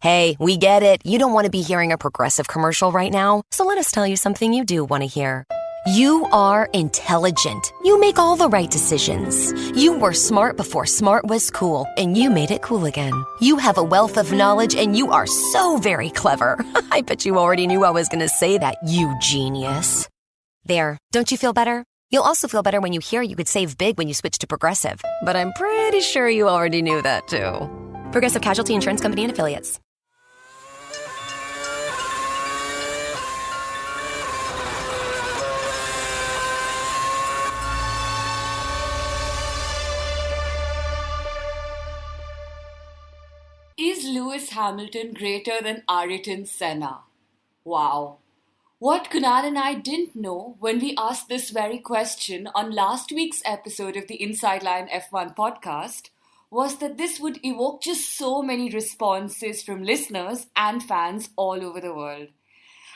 Hey, we get it. You don't want to be hearing a Progressive commercial right now, so let us tell you something you do want to hear. You are intelligent. You make all the right decisions. You were smart before smart was cool, and you made it cool again. You have a wealth of knowledge, and you are so very clever. I bet you already knew I was going to say that, you genius. There, don't you feel better? You'll also feel better when you hear you could save big when you switch to Progressive. But I'm pretty sure you already knew that, too. Progressive Casualty Insurance Company and Affiliates. Is Lewis Hamilton greater than Ayrton Senna? Wow. What Kunal and I didn't know when we asked this very question on last week's episode of the Inside Line F1 podcast was that this would evoke just so many responses from listeners and fans all over the world.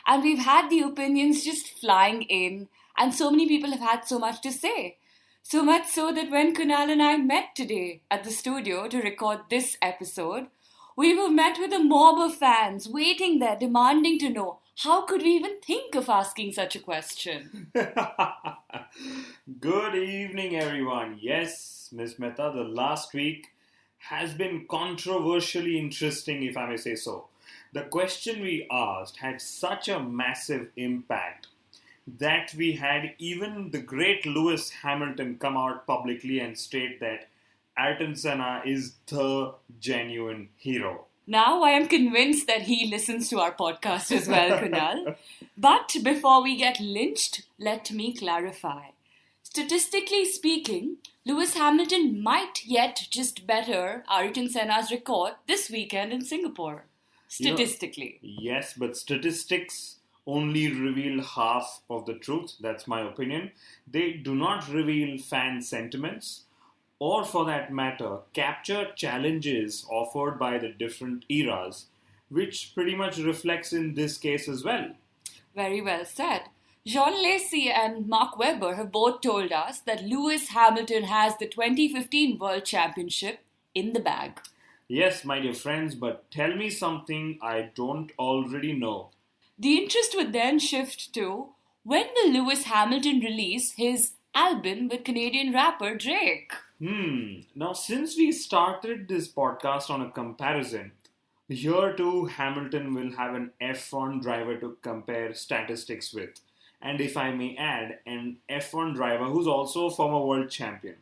And we've had the opinions just flying in, and so many people have had so much to say. So much so that when Kunal and I met today at the studio to record this episode, we were met with a mob of fans waiting there, demanding to know how could we even think of asking such a question. Good evening, everyone. Yes, Miss Mehta, the last week has been controversially interesting, if I may say so. The question we asked had such a massive impact that we had even the great Lewis Hamilton come out publicly and state that Ayrton Senna is the genuine hero. Now I am convinced that he listens to our podcast as well, Kunal. But before we get lynched, let me clarify. Statistically speaking, Lewis Hamilton might yet just better Ayrton Senna's record this weekend in Singapore. Statistically. Yes, but statistics only reveal half of the truth. That's my opinion. They do not reveal fan sentiments, or for that matter, capture challenges offered by the different eras, which pretty much reflects in this case as well. Very well said. Jean Lacy and Mark Webber have both told us that Lewis Hamilton has the 2015 World Championship in the bag. Yes, my dear friends, but tell me something I don't already know. The interest would then shift to, when will Lewis Hamilton release his album with Canadian rapper Drake? Now, since we started this podcast on a comparison, here too Hamilton will have an F1 driver to compare statistics with. And if I may add, an F1 driver who's also a former world champion.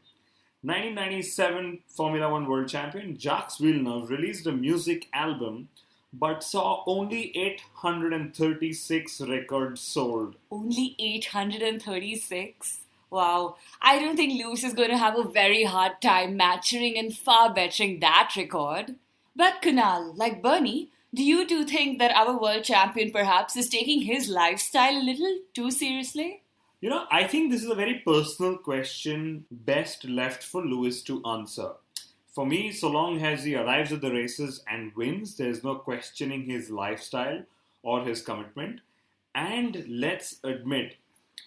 1997 Formula One world champion Jacques Villeneuve released a music album but saw only 836 records sold. Only 836? Wow, I don't think Lewis is going to have a very hard time matching and far bettering that record. But Kunal, like Bernie, do you two think that our world champion perhaps is taking his lifestyle a little too seriously? I think this is a very personal question best left for Lewis to answer. For me, so long as he arrives at the races and wins, there's no questioning his lifestyle or his commitment. And let's admit,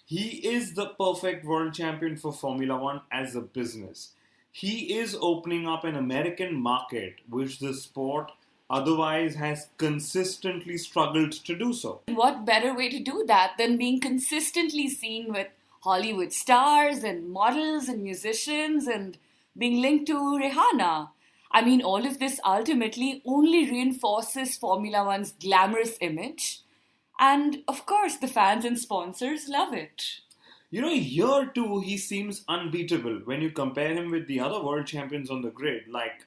he is the perfect world champion for Formula One as a business. He is opening up an American market which the sport otherwise has consistently struggled to do so. What better way to do that than being consistently seen with Hollywood stars and models and musicians and being linked to Rihanna? I mean, all of this ultimately only reinforces Formula One's glamorous image. And of course, the fans and sponsors love it. Here too, he seems unbeatable when you compare him with the other world champions on the grid, like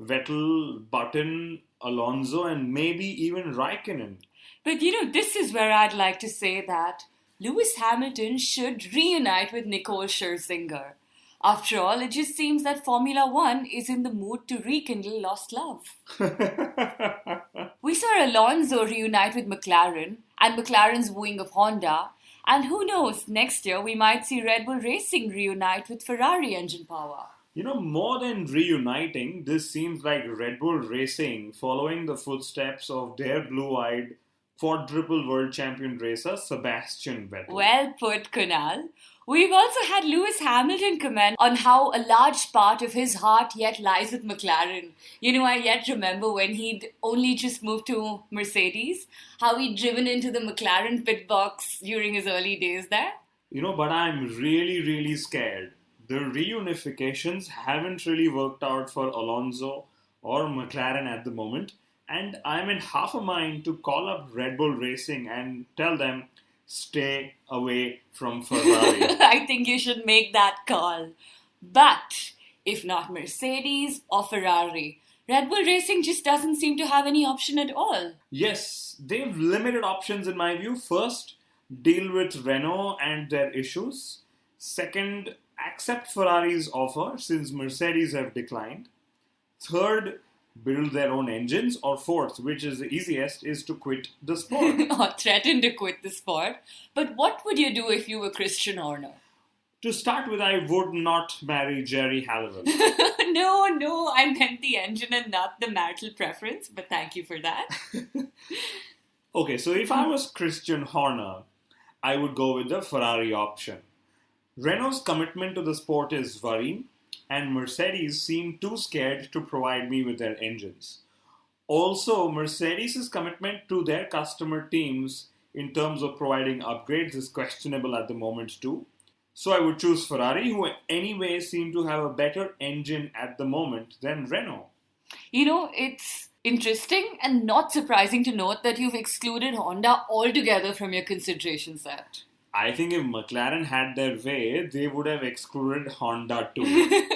Vettel, Button, Alonso, and maybe even Raikkonen. But this is where I'd like to say that Lewis Hamilton should reunite with Nicole Scherzinger. After all, it just seems that Formula One is in the mood to rekindle lost love. We saw Alonso reunite with McLaren, and McLaren's wooing of Honda, and who knows, next year we might see Red Bull Racing reunite with Ferrari engine power. More than reuniting, this seems like Red Bull Racing following the footsteps of their blue-eyed quadruple world champion racer Sebastian Vettel. Well put, Kunal. We've also had Lewis Hamilton comment on how a large part of his heart yet lies with McLaren. I yet remember when he'd only just moved to Mercedes, how he'd driven into the McLaren pit box during his early days there. But I'm really, really scared. The reunifications haven't really worked out for Alonso or McLaren at the moment, and I'm in half a mind to call up Red Bull Racing and tell them, stay away from Ferrari. I think you should make that call. But if not Mercedes or Ferrari, Red Bull Racing just doesn't seem to have any option at all. Yes, they've limited options in my view. First, deal with Renault and their issues. Second, accept Ferrari's offer since Mercedes have declined. Third, build their own engines. Or fourth, which is the easiest, is to quit the sport. Or threaten to quit the sport. But what would you do if you were Christian Horner? To start with, I would not marry Jerry Halliwell. No, I meant the engine and not the marital preference, but thank you for that. Okay, so if I was Christian Horner, I would go with the Ferrari option. Renault's commitment to the sport is worrying, and Mercedes seem too scared to provide me with their engines. Also, Mercedes' commitment to their customer teams in terms of providing upgrades is questionable at the moment too. So I would choose Ferrari, who anyway seem to have a better engine at the moment than Renault. It's interesting and not surprising to note that you've excluded Honda altogether from your consideration set. I think if McLaren had their way, they would have excluded Honda too.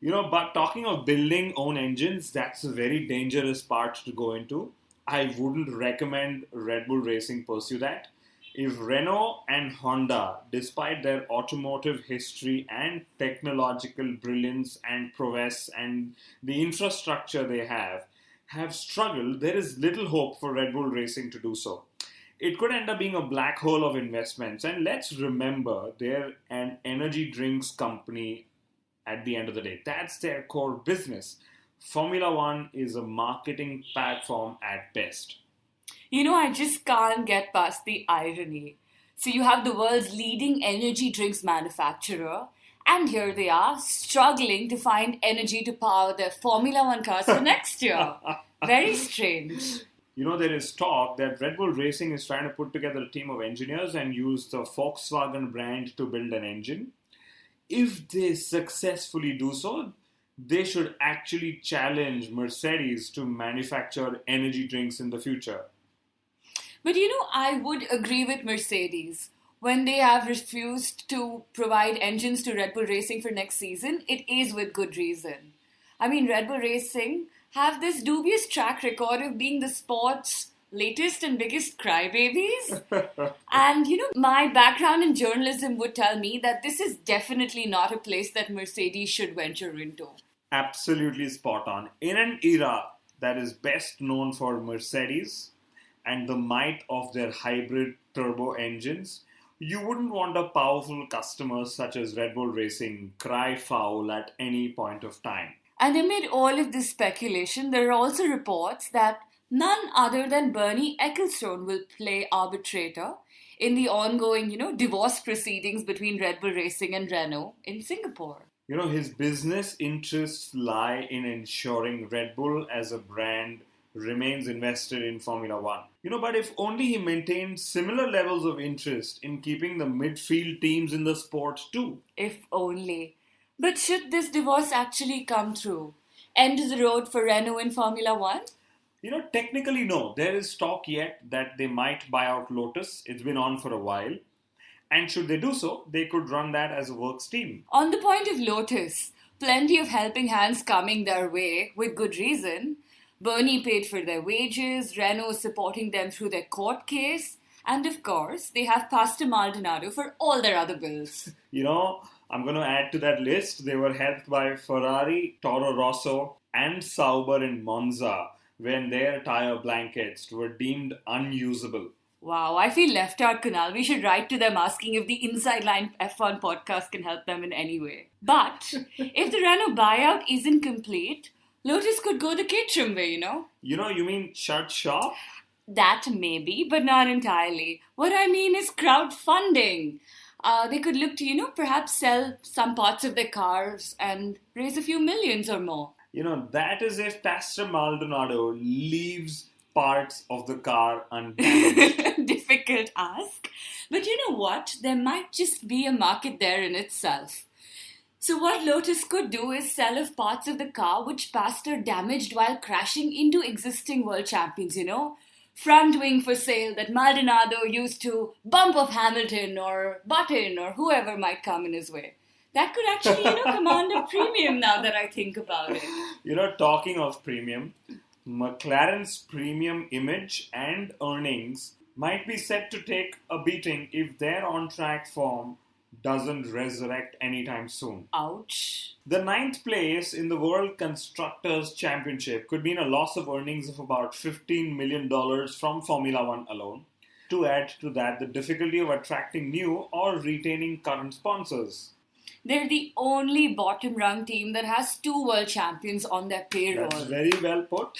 But talking of building own engines, that's a very dangerous part to go into. I wouldn't recommend Red Bull Racing pursue that. If Renault and Honda, despite their automotive history and technological brilliance and prowess and the infrastructure they have struggled, there is little hope for Red Bull Racing to do so. It could end up being a black hole of investments. And let's remember, they're an energy drinks company at the end of the day. That's their core business. Formula One is a marketing platform at best. I just can't get past the irony. So you have the world's leading energy drinks manufacturer, and here they are, struggling to find energy to power their Formula One cars for next year. Very strange. There is talk that Red Bull Racing is trying to put together a team of engineers and use the Volkswagen brand to build an engine. If they successfully do so, they should actually challenge Mercedes to manufacture energy drinks in the future. But I would agree with Mercedes. When they have refused to provide engines to Red Bull Racing for next season, it is with good reason. Red Bull Racing have this dubious track record of being the sport's latest and biggest crybabies. And, my background in journalism would tell me that this is definitely not a place that Mercedes should venture into. Absolutely spot on. In an era that is best known for Mercedes and the might of their hybrid turbo engines, you wouldn't want a powerful customer such as Red Bull Racing cry foul at any point of time. And amid all of this speculation, there are also reports that none other than Bernie Ecclestone will play arbitrator in the ongoing, divorce proceedings between Red Bull Racing and Renault in Singapore. His business interests lie in ensuring Red Bull as a brand remains invested in Formula One. But if only he maintained similar levels of interest in keeping the midfield teams in the sport too. If only. But should this divorce actually come through? End the road for Renault in Formula One? Technically no. There is talk yet that they might buy out Lotus. It's been on for a while. And should they do so, they could run that as a works team. On the point of Lotus, plenty of helping hands coming their way, with good reason. Bernie paid for their wages, Renault supporting them through their court case, and of course, they have Pastor Maldonado for all their other bills. I'm going to add to that list, they were helped by Ferrari, Toro Rosso, and Sauber in Monza when their tire blankets were deemed unusable. Wow, I feel left out, Kunal. We should write to them asking if the Inside Line F1 podcast can help them in any way. But if the Renault buyout isn't complete, Lotus could go the Caterham way, You mean shut shop? That maybe, but not entirely. What I mean is crowdfunding. They could look to, perhaps sell some parts of their cars and raise a few millions or more. That is if Pastor Maldonado leaves parts of the car undamaged. Difficult ask. But you know what? There might just be a market there in itself. So what Lotus could do is sell off parts of the car which Pastor damaged while crashing into existing world champions, Front wing for sale that Maldonado used to bump off Hamilton or Button or whoever might come in his way. That could actually, command a premium now that I think about it. Talking of premium, McLaren's premium image and earnings might be set to take a beating if their on-track form doesn't resurrect anytime soon. Ouch. The 9th place in the World Constructors' Championship could mean a loss of earnings of about $15 million from Formula One alone. To add to that, the difficulty of attracting new or retaining current sponsors. They're the only bottom-rung team that has 2 world champions on their payroll. That's very well put.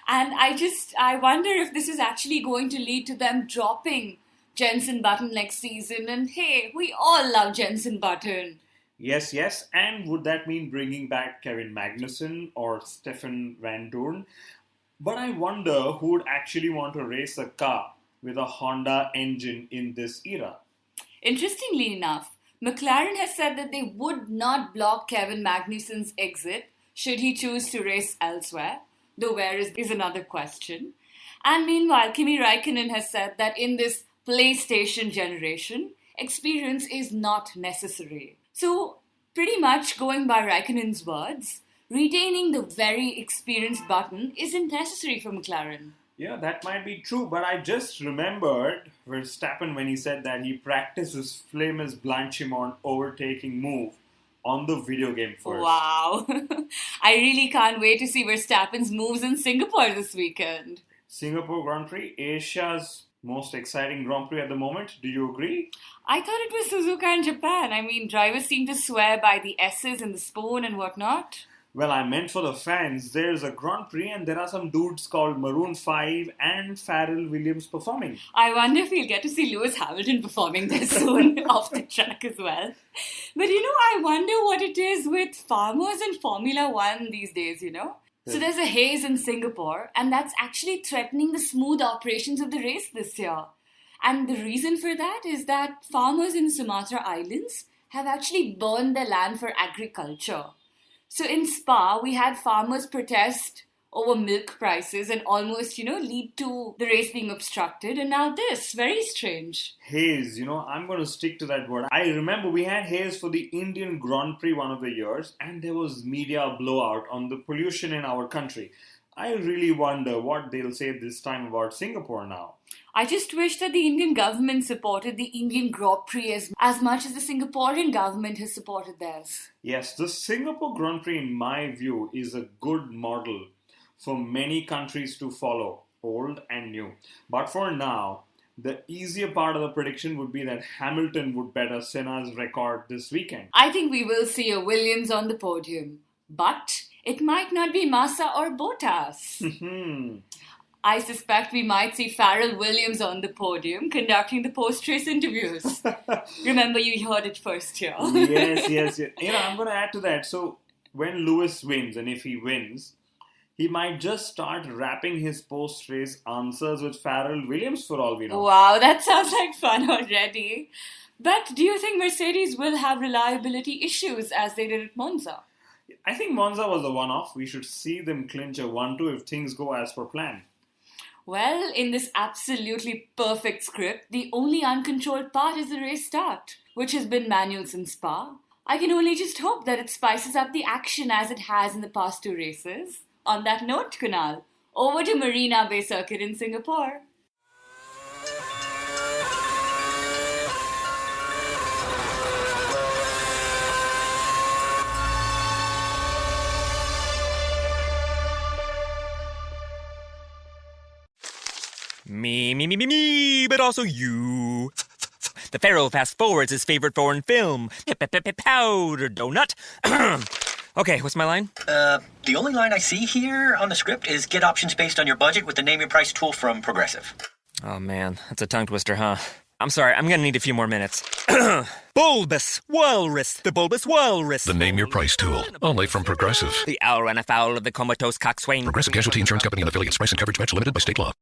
And I wonder if this is actually going to lead to them dropping Jenson Button next season. And hey, we all love Jenson Button. Yes. And would that mean bringing back Kevin Magnussen or Stefan Van Doorn? But I wonder who would actually want to race a car with a Honda engine in this era. Interestingly enough, McLaren has said that they would not block Kevin Magnussen's exit should he choose to race elsewhere, though where is another question. And meanwhile, Kimi Räikkönen has said that in this PlayStation generation, experience is not necessary. So, pretty much going by Räikkönen's words, retaining the very experienced Button isn't necessary for McLaren. Yeah, that might be true, but I just remembered Verstappen when he said that he practiced his famous Blanchimont overtaking move on the video game first. Wow. I really can't wait to see Verstappen's moves in Singapore this weekend. Singapore Grand Prix, Asia's most exciting Grand Prix at the moment. Do you agree? I thought it was Suzuka and Japan. I mean, drivers seem to swear by the S's and the spoon and whatnot. Well, I meant for the fans. There's a Grand Prix and there are some dudes called Maroon 5 and Pharrell Williams performing. I wonder if we'll get to see Lewis Hamilton performing there soon off the track as well. But I wonder what it is with farmers in Formula One these days, So there's a haze in Singapore, and that's actually threatening the smooth operations of the race this year. And the reason for that is that farmers in the Sumatra Islands have actually burned their land for agriculture. So in Spa, we had farmers protest over milk prices and almost, lead to the race being obstructed. And now this, very strange. Haze, I'm going to stick to that word. I remember we had haze for the Indian Grand Prix one of the years, and there was media blowout on the pollution in our country. I really wonder what they'll say this time about Singapore now. I just wish that the Indian government supported the Indian Grand Prix as much as the Singaporean government has supported theirs. Yes, the Singapore Grand Prix, in my view, is a good model for many countries to follow, old and new. But for now, the easier part of the prediction would be that Hamilton would better Senna's record this weekend. I think we will see a Williams on the podium. But it might not be Massa or Bottas. I suspect we might see Pharrell Williams on the podium conducting the post-race interviews. Remember, you heard it first here. Yes. I'm going to add to that. So, when Lewis wins, and if he wins, he might just start wrapping his post-race answers with Pharrell Williams for all we know. Wow, that sounds like fun already. But do you think Mercedes will have reliability issues as they did at Monza? I think Monza was a one-off. We should see them clinch a 1-2 if things go as per plan. Well, in this absolutely perfect script, the only uncontrolled part is the race start, which has been manual since Spa. I can only just hope that it spices up the action as it has in the past 2 races. On that note, Kunal, over to Marina Bay Circuit in Singapore. Me, but also you. The Pharaoh fast forwards his favorite foreign film, Powder Donut. Okay, what's my line? The only line I see here on the script is get options based on your budget with the Name Your Price tool from Progressive. Oh man, that's a tongue twister, huh? I'm sorry, I'm gonna need a few more minutes. Bulbous Walrus, the Bulbous Walrus. The Name Your Price tool, only from Progressive. The owl ran afoul of the comatose coxswain. Progressive Casualty Insurance Company and affiliates. Price and coverage match limited by state law.